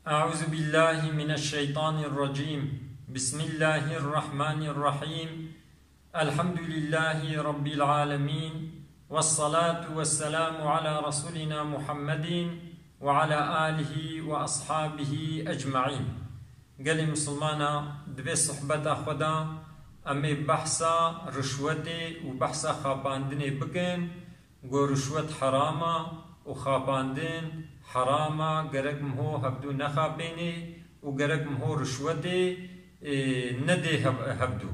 أعوذ بالله من الشيطان الرجيم. بسم الله الرحمن الرحيم. الحمد لله رب العالمين، والصلاة والسلام على رسولنا محمد وعلى آله وأصحابه أجمعين. قال مسلمانا دبي صحبة خدا أمي بحثا رشوتي وبحثا خاباندني بكن قو رشوت حراما وخاباندن حراما قرق مهو هبدو نخابيني وقرق مهو رشوتي ندي هبدو.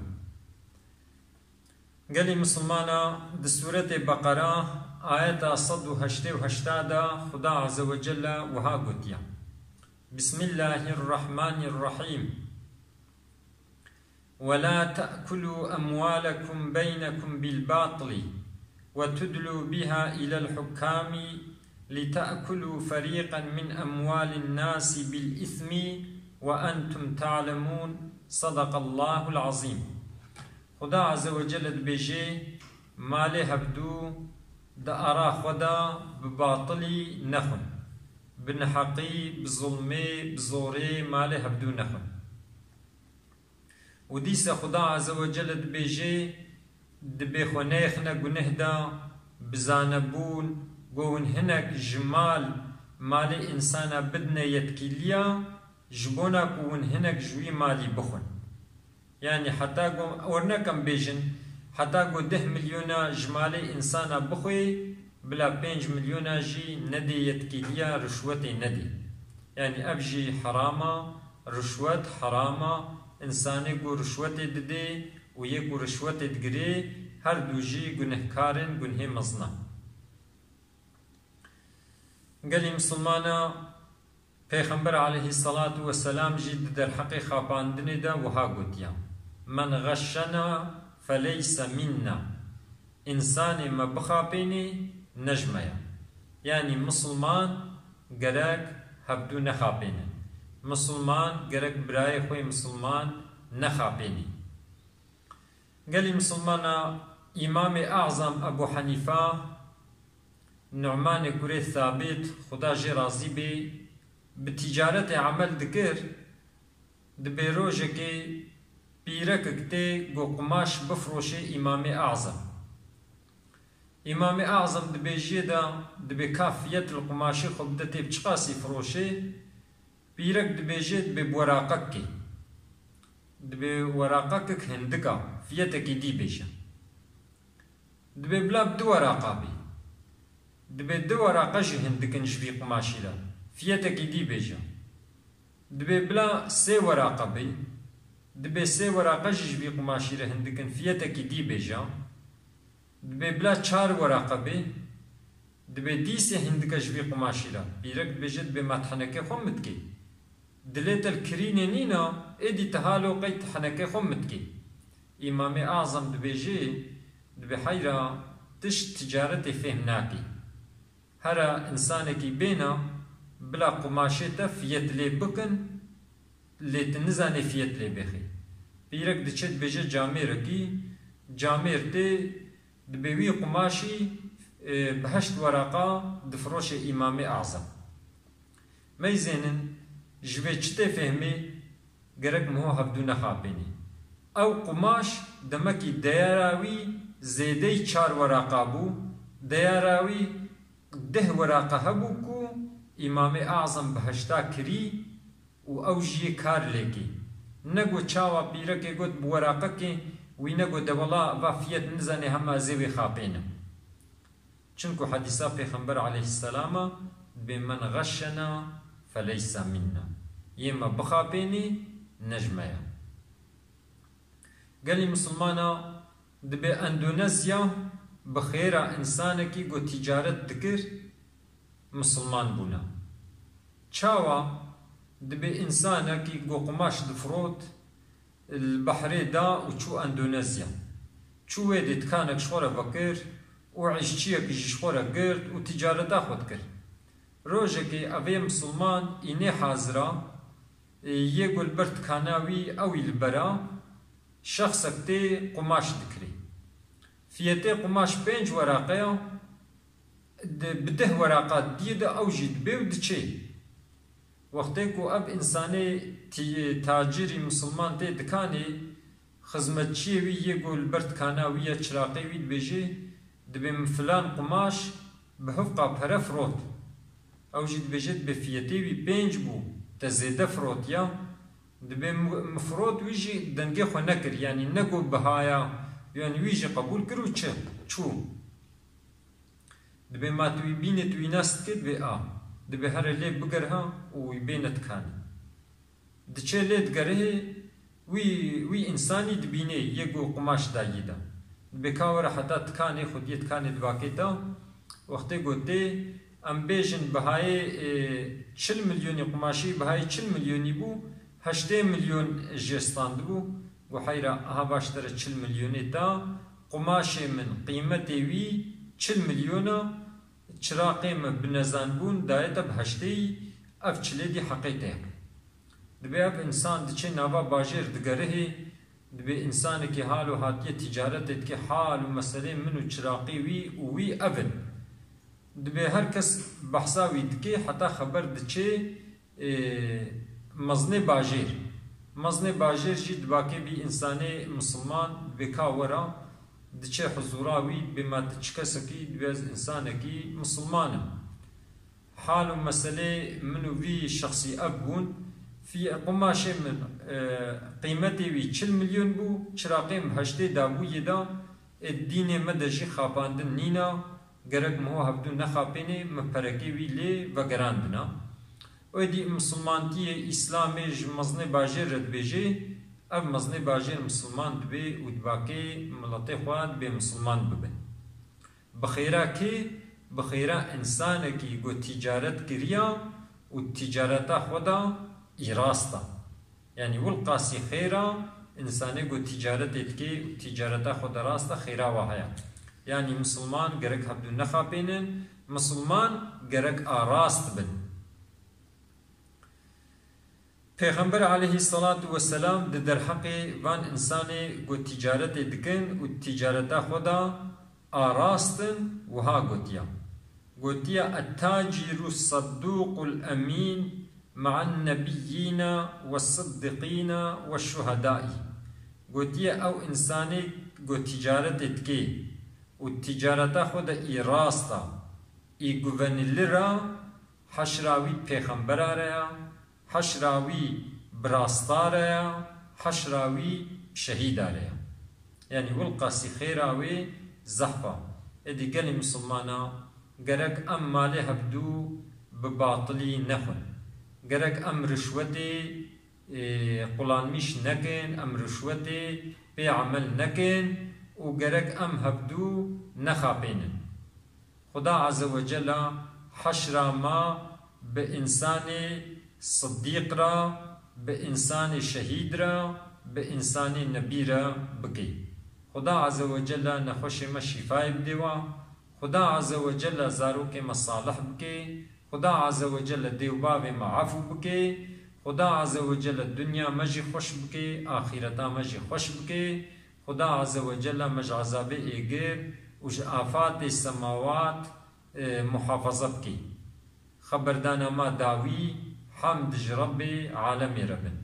قال مسلمانا دستورة بقرة آية 188 خدا عز وجل وها قتيا: بسم الله الرحمن الرحيم. ولا تأكلوا أموالكم بينكم بالباطل وتدلوا بها إلى الحكام لتأكلوا فريقا من أموال الناس بالإثم وأنتم تعلمون. صدق الله العظيم. خدا عز وجل بيجي مالي هبدو دا أرا خدا بباطلي نخن بنحقي بظلمي بزوري مالي هبدو نخن. وديس خدا عز وجل بيجي دبي خنيخنا قنهدا بزانبون قون هناك جمال مالي إنسانا بدنا يتكيليا جبونا قون هناك جوي مالي بخن. يعني حتى قوم ورنكم بيجن حتى قو 10 مليون جمالي إنسانا بخوي بلا 5 مليون جي ندي يتكيليا رشوتي ندي. يعني أبجي حراما رشوت حراما إنساني قو رشوتي ددي ويقو رشوتي دقري هر دوجي قنهكارن قنهي مزنا. قال مسلمانا پیغمبر عليه الصلاة والسلام جد در حقی خاباندنی دا وها گوتیا: من غشنا فليس منا. انسان ما بخابيني نجميا. يعني مسلمان قرق هبدو نخابيني، مسلمان قرق براي خوي مسلمان نخابيني. قال مسلمانا إمام أعظم أبو حنيفة نعمان كوري ثابت خدا جي راضي بي بتجارت عمل دكر دبي روجكي بيرك كتي قو قماش بفروشي إمام أعظم. إمام أعظم دبي جيدا دبي كافية القماشي خبدتي بشقاسي فروشي بيرك دبي جيد بوراقك دبي وراقك هندكا فيتك دي بيشا دبي بلا بدو وراقا بي دبي دو وراقا جي هندكن جبي قماشي لا فيتك دي بيجا دبي بلا سي وراقا بي دبي سي وراقا جبي قماشي لا هندكن فيتك دي بيجا دبي بلا 4 وراقا بي دبي دي سي هندكا جبي قماشي لا بيرك بيجد بمطحنك خمتكي دليت الكريني نينا ادي تهالو قيت حنكي خمتكي. إمام أعظم دبي جي دبي حيرا تش تجارتي فهمناكي هرا إنسانكي بينا بلا قماشته فيت لي بكن لي تنزاني فيت لي بخي بيرك دچت بيجي جاميركي جاميرتي دبيوي قماشي بهشت ورقة دفروش إمام أعظم. ما يزينن جبه چته فهمي گرك مهو هبدو نخابيني او قماش دمكي دياراوي زيدي 4 ورقة بو دياراوي 10 ورقة هبو كو إمام أعظم بهشتا كري و أوجي كار لكي نگو چاوا بيركي قد بورقكي وينگو دولا وفيت نزاني هما زيوي خابينم. چنكو حديثا پیغمبر عليه السلام بمن غشنا فليس منا. يما بخابيني نجميا. قال لي مسلمانا دبي اندونيسيا بخيرا انسانكي قو تجارت دكر مسلمان بونا. چاوا دبي انسانكي قو قماش دفروت البحري دا وچو اندونيسيا چو ويدي تكانك شخورا بكر وعيشتيك جشخورا قرد وتجارتا خود كر. روجكي أبي مسلمان إني حاضرة يقول برد كاناوي أو البرا شخصك تي قماش دكري فيتي قماش 5 ورقة بده ورقات ديدا أو جد بيو دشي وقتی کو اب انسانی تاجری مسلمان تی دکانی خزمتچی وی یه گل برد کاناوی یا چراقی وی دبیجی دبیم فلان قماش به حفقا پره فروت او جی دبیجید به فیتی وی 5 بو تزیده فروت یا دبیم مفروت ویجی دنگی خو نکر یعنی نگو بهایا یعنی ویجی قبول کرو چو دبیم ما توی بینه توی نست کد به دبی هر لی بگرها و بینت کانی دچه لی دگره وی انسانی دبینه یکو قماش داییده دبی کاور حتی تکانی خودی تکانی دباکی تا وقتی گوته ام بیجن بهای 40 میلیونی قماشی بهای 40 میلیونی بو 8 میلیون جستاند بو و حیرا ها باشتر 40 میلیونی تا قماش من قیمتی وی 40 میلیونا چراقی من بنزان بون دایتا بهشتی اف چلی دی حقیقه دبی اب انسان دچه نوا باجر دگره دبی انسان کی حال و حاتی تجارت کی حال و مسئله منو چراقی وی اول دبی هر کس بحثاوی دکی حتی خبر دچه مزن باجر جی دباکی بی انسان مسلمان بکا ورا دچه حضوراوی بما تشکسکی دبیز انسانکی مسلمانم حال و مسئله منو وی شخصی ابون في قماش من قيمتي وي 40 مليون بو چراقيم هشتي دابو يدا الدين مدجي خاباندن نينا گرگ مو هبدو نخابيني مپركي وي لي وگراندنا ودي مسلمانتي اسلامي مزني باجر رد بيجي اب مزني باجر مسلمان بي ودباكي ملتي خواد بي مسلمان ببن بخيرا كي بخيرا انسانكي گو تجارت كريا والتجارتا خدا إراستا يعني والقاسي خيرا إنساني قو تجارت إتكي تجارتا خود راستا خيرا وحيا يعني مسلمان قرق هبدو نخا بينن مسلمان قرق آراست بن پیغمبر عليه الصلاة والسلام در حق وان إنساني قو تجارت إتكن و تجارتا خدا آراستن وها قوتيا التاجر الصدوق الأمين مع النبيين والصديقين والشهداء قوتيا أو إنساني قو تجارت اتكي والتجارة خود إراستا إيقوان اللرا حشراوي پیغمبر ريا حشراوي براستا ريا حشراوي شهيد ريا يعني والقاسي خيراوي زحفة إدي قال مسلمانا قرق أم مالي هبدو بباطلي نخن گرک ام رشوتی قلان میش نکن ام رشوتی پی عمل نکن و گرک ام هبدو نخابینن خدا عز وجل حشر ما به انسان صدیق را به انسان شهید را به انسان نبی را بکی خدا عز وجل نخوش ما شفای بدوا خدا عز وجل زاروک مصالح بکی خدا عز وجل دیوباب معفو بکے خدا عز وجل دنیا مجی خوش بکے آخرتا مجی خوش بکے خدا عز وجل مج عذاب ایگر وش آفات السماوات محافظت کی خبردانا ما داوی حمد رب عالم ربن